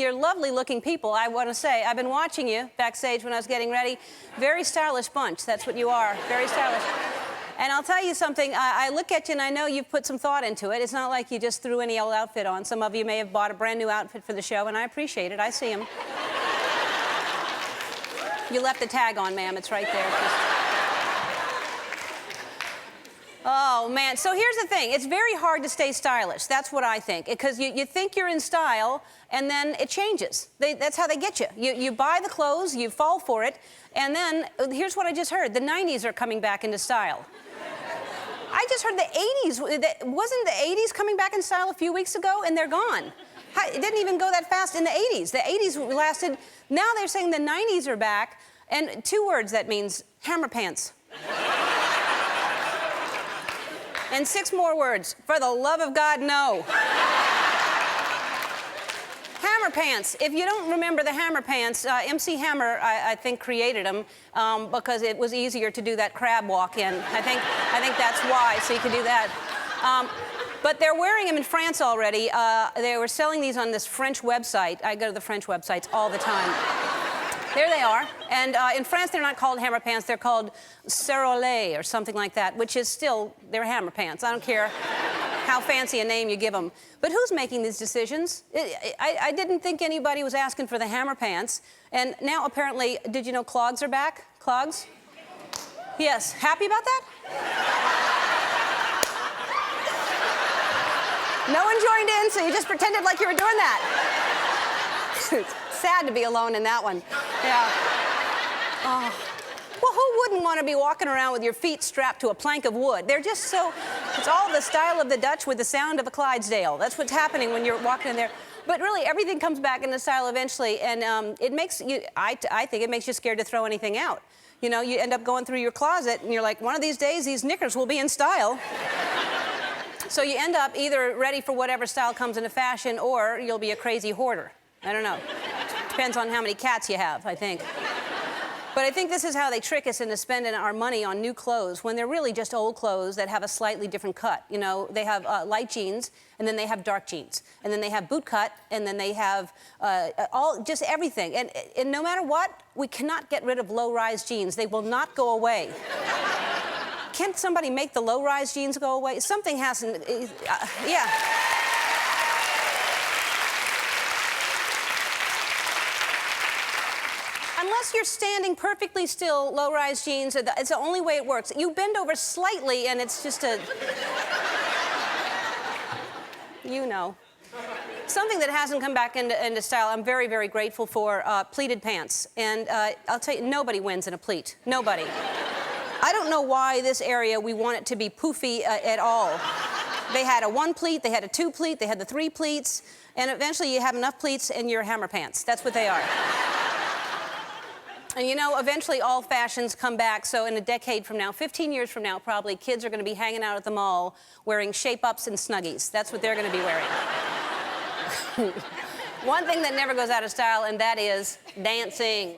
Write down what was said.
you're lovely-looking people, I want to say. I've been watching you backstage when I was getting ready. Very stylish bunch, that's what you are, very stylish. And I'll tell you something, I look at you and I know you've put some thought into it. It's not like you just threw any old outfit on. Some of you may have bought a brand new outfit for the show, and I appreciate it. I see them. You left the tag on, ma'am. It's right there. Oh, man. So here's the thing. It's very hard to stay stylish. That's what I think. Because you think you're in style, and then it changes. That's how they get you. You buy the clothes, you fall for it, and then here's what I just heard. The 90s are coming back into style. I just heard the 80s. Wasn't the 80s coming back in style a few weeks ago? And they're gone. It didn't even go that fast in the 80s. The 80s lasted. Now they're saying the 90s are back. And 2 words that means: hammer pants. And 6 more words. For the love of God, no. Hammer pants. If you don't remember the hammer pants, MC Hammer, I think, created them because it was easier to do that crab walk in. I think that's why, so you could do that. But they're wearing them in France already. They were selling these on this French website. I go to the French websites all the time. There they are. And in France, they're not called hammer pants. They're called serolets or something like that, which is still, they're hammer pants. I don't care how fancy a name you give them. But who's making these decisions? I didn't think anybody was asking for the hammer pants. And now, apparently, did you know clogs are back? Clogs? Yes. Happy about that? No one joined in, so you just pretended like you were doing that. Sad to be alone in that one. Yeah. Oh. Well, who wouldn't want to be walking around with your feet strapped to a plank of wood? They're just so... It's all the style of the Dutch with the sound of a Clydesdale. That's what's happening when you're walking in there. But really, everything comes back into style eventually, and it makes you... I think it makes you scared to throw anything out. You know, you end up going through your closet, and you're like, one of these days, these knickers will be in style. So you end up either ready for whatever style comes into fashion, or you'll be a crazy hoarder. I don't know. Depends on how many cats you have, I think. But I think this is how they trick us into spending our money on new clothes when they're really just old clothes that have a slightly different cut. You know, they have light jeans, and then they have dark jeans, and then they have boot cut, and then they have just everything. And no matter what, we cannot get rid of low-rise jeans. They will not go away. Can't somebody make the low-rise jeans go away? Something hasn't... yeah. Unless you're standing perfectly still, low-rise jeans, it's the only way it works. You bend over slightly, and it's just a... You know. Something that hasn't come back into style, I'm very, very grateful for, pleated pants. And I'll tell you, nobody wins in a pleat. Nobody. I don't know why this area we want it to be poofy at all. They had a 1 pleat, they had a 2 pleat, they had the 3 pleats, and eventually you have enough pleats and you're hammer pants. That's what they are. And you know, eventually all fashions come back, so in a decade from now, 15 years from now, probably, kids are going to be hanging out at the mall wearing shape-ups and Snuggies. That's what they're going to be wearing. One thing that never goes out of style, and that is dancing.